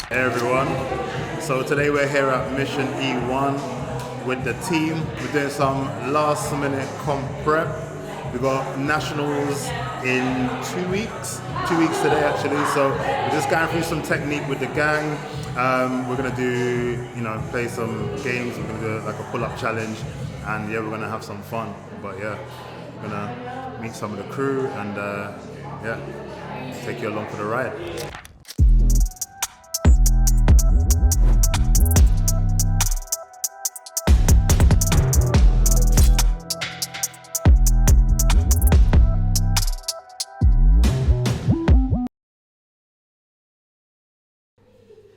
Hey everyone, so today we're here at Mission E1 with the team. We're doing some last minute comp prep. We've got nationals in 2 weeks today actually, so we're just going through some technique with the gang. We're going to do, play some games, we're going to do like a pull-up challenge, and yeah, we're going to have some fun. But yeah, we're going to meet some of the crew and take you along for the ride.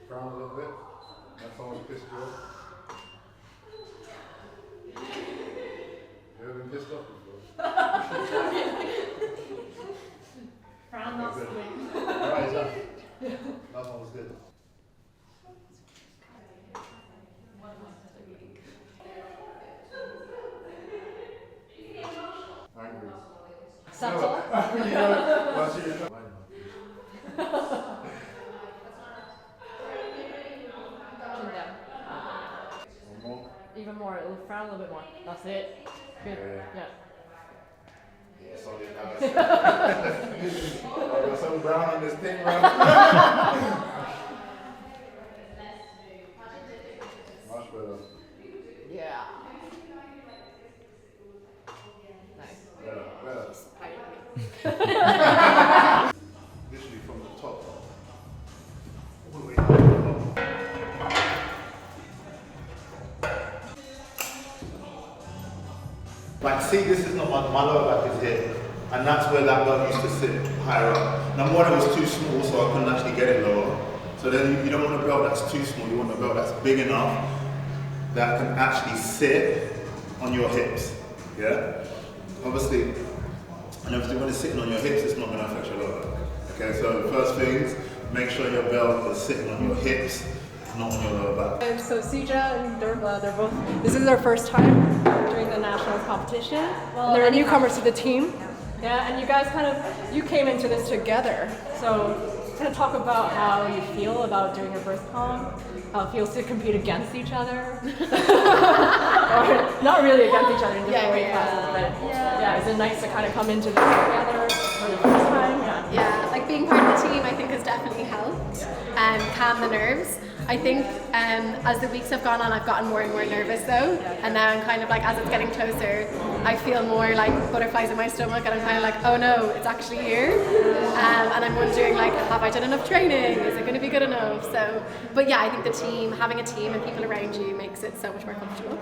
Frown a little bit. That's someone's pissed you off. You ever been pissed off before? Frown not swing. Alright, done. That one was good. Angry. Subtle. Even more, it'll frown a little bit more. That's it. Good. Yeah. Yeah, sorry about that. I got some brown on this thing, bro. Much better. Yeah. Nice. Better. Literally from the top. All the way down. Like, see, this is not my lower back is here, and that's where that belt used to sit higher up. Number one, it was too small, so I couldn't actually get it lower. So then you don't want a belt that's too small, you want a belt that's big enough that can actually sit on your hips, yeah? Obviously, when it's sitting on your hips, it's not going to affect your lower back. Okay, so the first things, make sure your belt is sitting on your hips, not on your lower back. And so Sija and Durva, they're both, this is their first time doing the nationals competition. Well, they're newcomers to the team. Yeah, and you guys you came into this together. So kind of talk about how you feel about doing your first comp, how it feels to compete against each other. Or not really against each other in different weight classes, but yeah, is it nice to kind of come into this together for the first time? Yeah, like being part of the team I think has definitely helped calm the nerves. I think as the weeks have gone on, I've gotten more and more nervous though, and now I'm kind of like, as it's getting closer, I feel more like butterflies in my stomach, and I'm kind of like, oh no, it's actually here, and I'm wondering like, have I done enough training? Is it going to be good enough? So, but yeah, I think the team, having a team and people around you makes it so much more comfortable.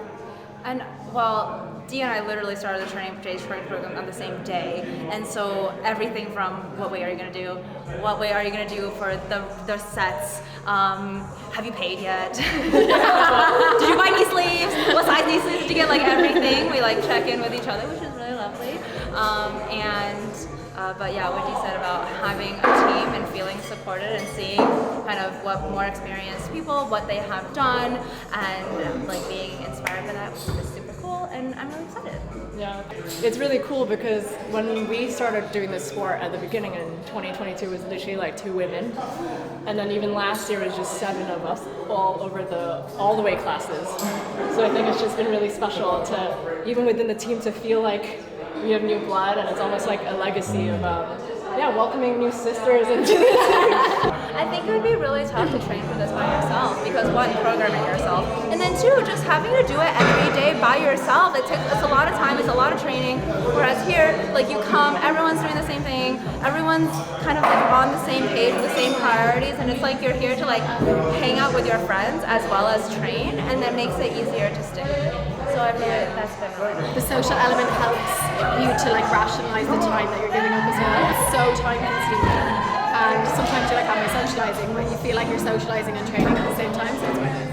And well, Dee and I literally started the training program on the same day, and so everything from what weight are you going to do, what weight are you going to do for the sets, have you paid yet, did you buy knee sleeves, what size knee sleeves did you get, like everything, we like check in with each other, which is really lovely, but yeah, what Dee said about having a team and feeling supported and seeing kind of what more experienced people, what they have done, and like being inspired by that, which is super cool, and I'm really excited. Yeah, it's really cool because when we started doing this sport at the beginning in 2022, it was literally like 2 women, and then even last year it was just 7 of us all over all the weight classes. So I think it's just been really special to, even within the team, to feel like we have new blood, and it's almost like a legacy of welcoming new sisters into the team. I think it would be really tough to train for this by yourself because one, programming yourself, and then two, just having to do it every day by yourself. It's a lot of time, it's a lot of training. Whereas here, like you come, everyone's doing the same thing, everyone's kind of like on the same page with the same priorities, and it's like you're here to like hang out with your friends as well as train, and that makes it easier to stick. So I feel like that's been really nice. The social element helps you to like rationalize the time that you're giving up as well. It's so time consuming, and sometimes you're like, am I socializing? But you feel like you're socializing and training at the same time, so it's worth it.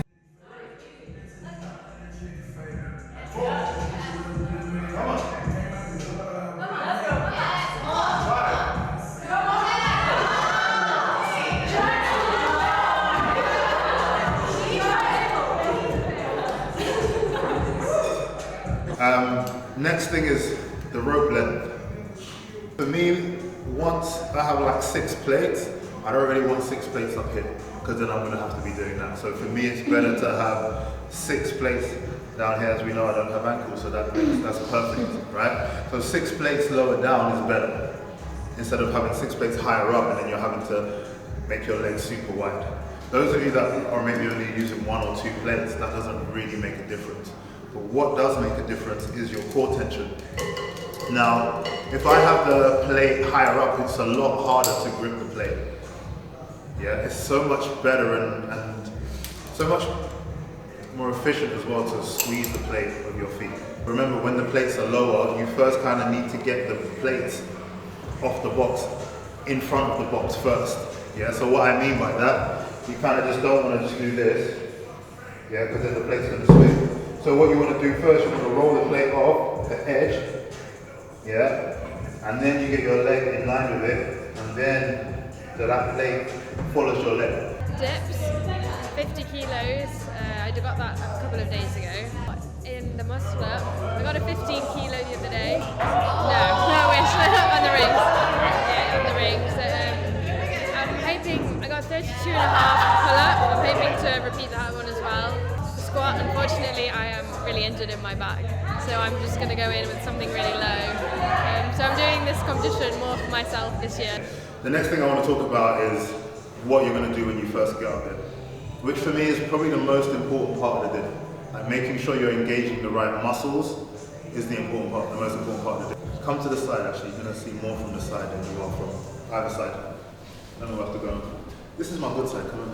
Next thing is the rope length. For me, once I have like 6 plates, I don't really want 6 plates up here because then I'm going to have to be doing that. So for me, it's better to have 6 plates down here. As we know, I don't have ankles, so that's perfect, right? So 6 plates lower down is better instead of having 6 plates higher up and then you're having to make your legs super wide. Those of you that are maybe only using 1 or 2 plates, that doesn't really make a difference. But what does make a difference is your core tension. Now, if I have the plate higher up, it's a lot harder to grip the plate. Yeah, it's so much better and so much more efficient as well to squeeze the plate with your feet. Remember, when the plates are lower, you first kind of need to get the plates off the box, in front of the box first. Yeah, so what I mean by that, you kind of just don't want to just do this, yeah, because then the plate's going to swing. So what you want to do first, you want to roll the plate off the edge, yeah, and then you get your leg in line with it, and then that plate follows your leg. Dips, 50 kilos. I got that a couple of days ago. In the muscle up, I got a 15 kilo the other day. No, I wish. On the rings. Yeah, on the rings. I'm hoping, I got 32 and a half pull up. I'm hoping to repeat that one as well. The squat, unfortunately, I am really injured in my back. So I'm just going to go in with something really low. So I'm doing this competition more for myself this year. The next thing I want to talk about is what you're going to do when you first get up there, which for me is probably the most important part of the day. Like making sure you're engaging the right muscles is the important part, the most important part of the day. Come to the side actually, you're going to see more from the side than you are from either side. I don't know where I have to go. This is my good side, come on.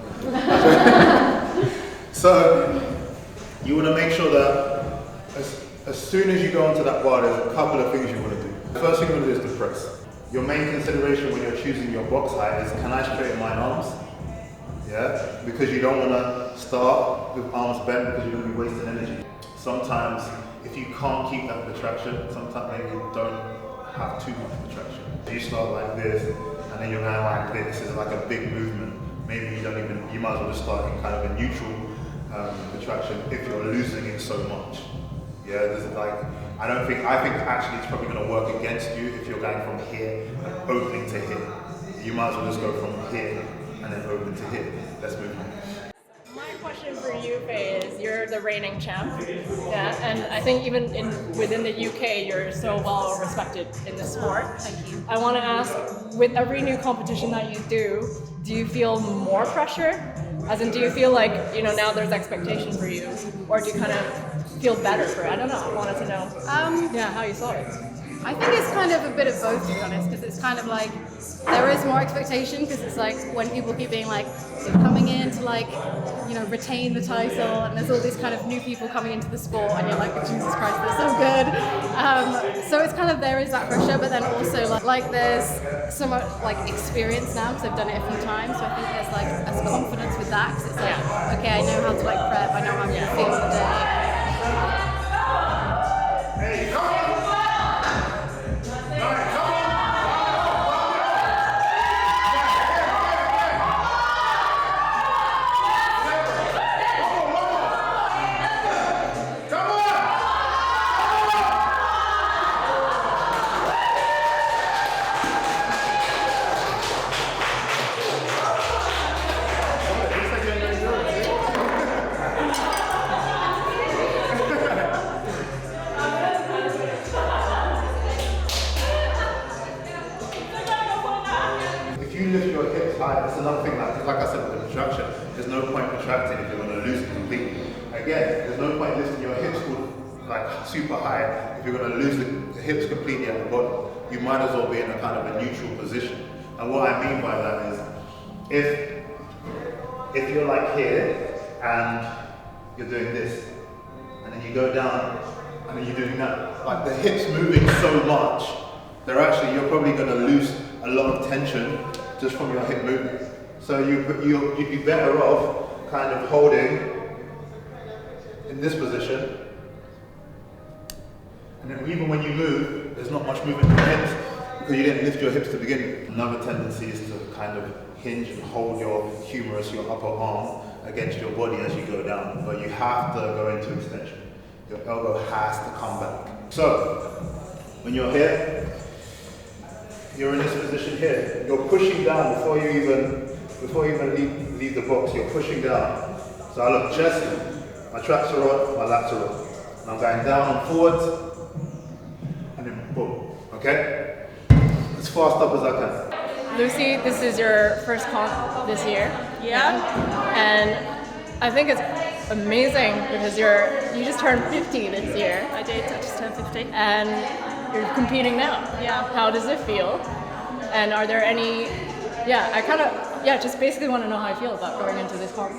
So, you want to make sure that as soon as you go onto that bar, there's a couple of things you want to do. The first thing you want to do is to press. Your main consideration when you're choosing your box height is, can I straighten my arms? Yeah, because you don't want to start with arms bent because you're going to be wasting energy. Sometimes, if you can't keep that protraction, sometimes maybe you don't have too much protraction. You start like this, and then you're going like this. It's like a big movement. Maybe you don't even, you might as well just start in kind of a neutral protraction if you're losing it so much. Yeah, there's like, I think actually it's probably going to work against you if you're going from here and opening to here. You might as well just go from here and then open to here. Let's move on. My question for you, Faye, is you're the reigning champ, yeah, and I think even within the UK, you're so well respected in the sport. Thank you. I want to ask, with every new competition that you do you feel more pressure? As in, do you feel like, now there's expectation for you, or do you kind of feel better for it? I don't know. I wanted to know. How you saw it. I think it's kind of a bit of both, to be honest, because it's kind of like there is more expectation because it's like when people keep being like, you're coming in to like, retain the title, and there's all these kind of new people coming into the sport, and you're like, Jesus Christ, they're so good. So it's kind of, there is that pressure, but then also like there's so much like experience now because I've done it a few times, so I think there's like a confidence with that because it's like, okay, I know how to like prep, I know how I'm going to feel the day. It's another thing, like I said with the protraction, there's no point protracting if you're going to lose it completely. Again, there's no point lifting your hips like super high if you're going to lose the hips completely at the bottom. You might as well be in a kind of a neutral position. And what I mean by that is, if you're like here and you're doing this, and then you go down and then you're doing that, like the hips moving so much, you're probably going to lose a lot of tension just from your hip movement. So you'd be better off kind of holding in this position, and then even when you move, there's not much movement in your hips because you didn't lift your hips to begin with. Another tendency is to kind of hinge and hold your humerus, your upper arm, against your body as you go down, but you have to go into extension. Your elbow has to come back. So, when you're here, you're in this position here. You're pushing down before you even before you even leave the box, you're pushing down. So I look chest, my traps are on, my lats are on. And I'm going down and forwards, and then boom, okay? As fast up as I can. Lucy, this is your first comp this year. Yeah. And I think it's amazing because you just turned 50 this year. I did, I just turned 50. And you're competing now. Yeah. How does it feel? And are there any, just basically want to know how I feel about going into this comp.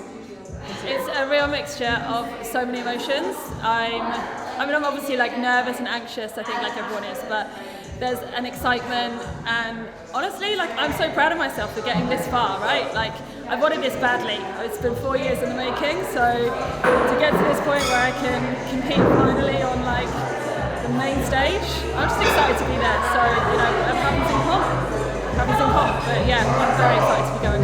It's a real mixture of so many emotions. I'm obviously like nervous and anxious, I think like everyone is, but there's an excitement and honestly, like I'm so proud of myself for getting this far, right? Like I've wanted this badly. It's been 4 years in the making, so to get to this point where I can compete finally on like the main stage, I'm just excited to be there. So, you know, it happens in comp, but yeah, I'm very excited to be going.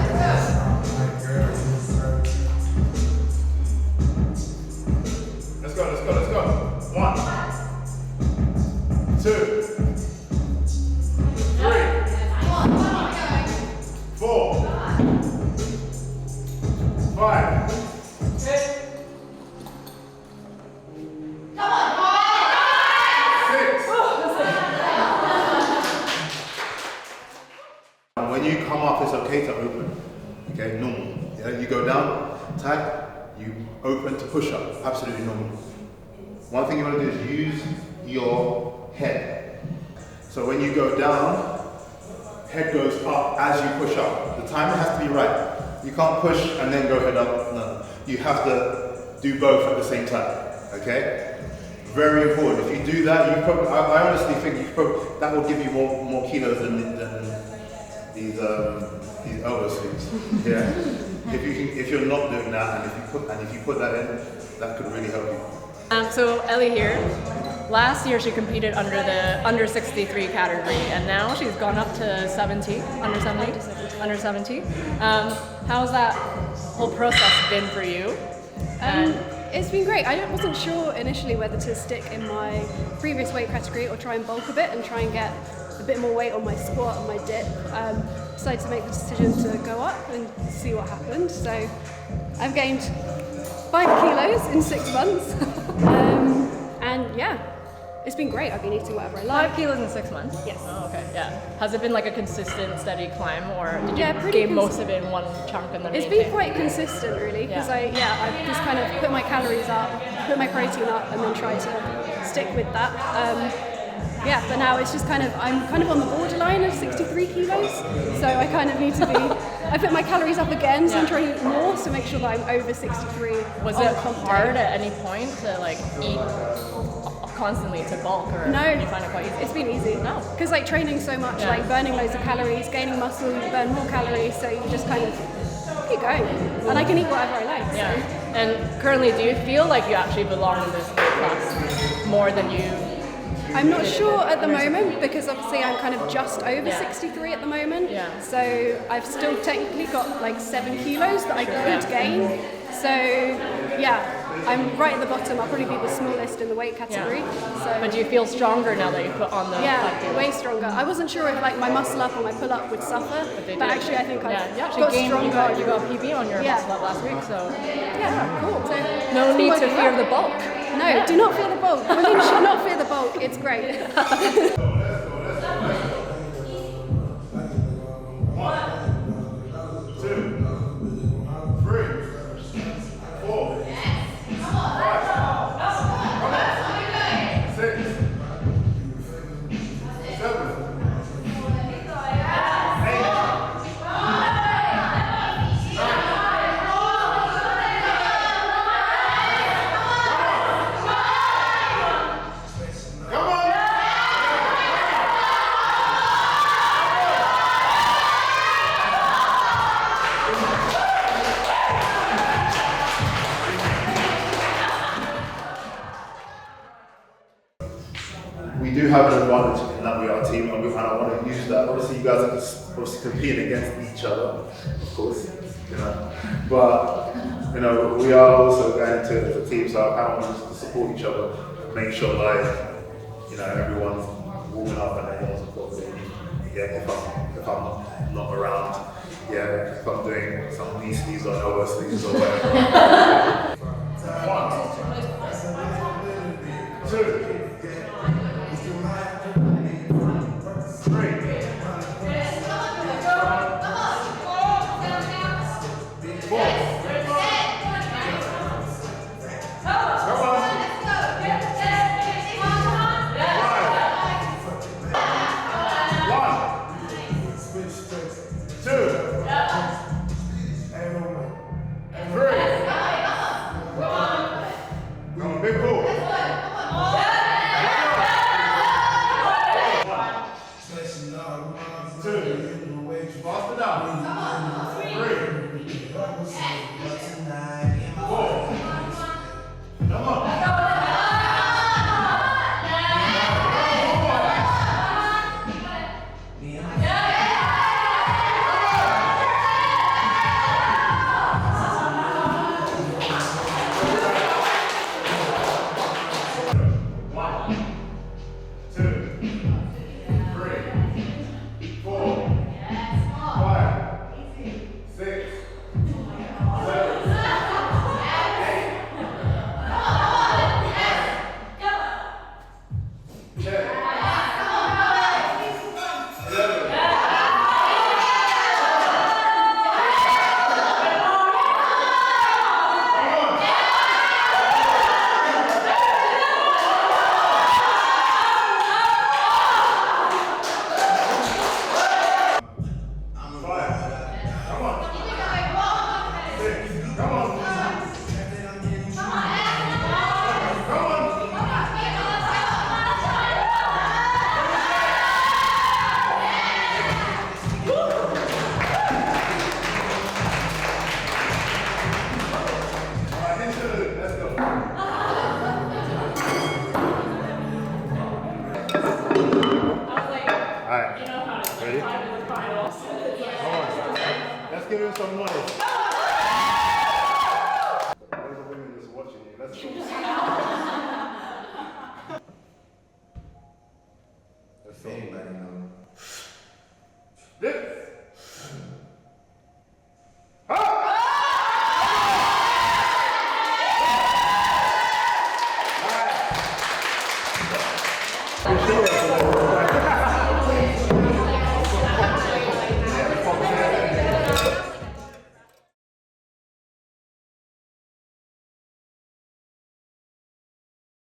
Let's go. 1, 2, 3, 4, 5, 6. When you come up, it's okay to open. Okay, normal. Yeah, you go down, tag, you open to push up. Absolutely normal. One thing you want to do is use your head. So when you go down, head goes up as you push up. The timing has to be right. You can't push and then go head up. No. You have to do both at the same time. Okay? Very important. If you do that, I honestly think that will give you more kilos than these elbow sleeves. Yeah. If you're not doing that, and if you put that in, that could really help you. So Ellie here, last year she competed under the under 63 category, and now she's gone up to 70, under 70. How's that whole process been for you? It's been great. I wasn't sure initially whether to stick in my previous weight category or try and bulk a bit and try and get a bit more weight on my squat and my dip. Decided to make the decision to go up and see what happened. So I've gained 5 kilos in 6 months. And yeah, it's been great. I've been eating whatever I like. 5 kilos in 6 months? Yes. Oh, okay, yeah. Has it been like a consistent, steady climb, or did you gain most of it in one chunk and then It's been quite consistent, really, because I just kind of put my calories up, put my protein up, and then try to stick with that. But now it's just I'm kind of on the borderline of 63 kilos, so I kind of need to be, I put my calories up again, so I'm trying to eat more to make sure that I'm over 63. Was it hard at any point to like eat constantly to bulk, or no, did you find it quite easy? It's been easy. No. Because like training so much, like burning loads of calories, gaining muscle, you burn more calories, so you just kind of keep going. And I can eat whatever I like. Yeah. So. And currently, do you feel like you actually belong in this weight class more than you? I'm not sure at the moment, because obviously I'm kind of just over 63 at the moment. Yeah. So I've still technically got like 7 kilos that I could gain. So yeah, I'm right at the bottom. I'll probably be the smallest in the weight category. Yeah. So. But do you feel stronger now that you put on the? Yeah, way stronger. I wasn't sure if like my muscle up or my pull up would suffer, but actually I think I got stronger. You got PB on your muscle up last week, so yeah, cool. So no need to fear the bulk. No, do not fear the bulk. Women should not fear the bulk. It's great. 1, 2, 3, 4, 5, 6, 7, We do have an advantage in that we are a team, and I want to use that. Obviously, you guys are obviously competing against each other, of course, but we are also going into it as a team, so I kind of want us to support each other, make sure everyone's warming up and everyone's supporting. If I'm not around, Yeah, just I'm doing some knee sleeves or elbow sleeves or whatever. 1, 2, 3, 4. Big pull. 1, 2, faster down. 3, 4. Come on. Ready? Come on. Let's give him some noise. There's a woman just watching you. Let's go. Let's see anybody know. This. All right.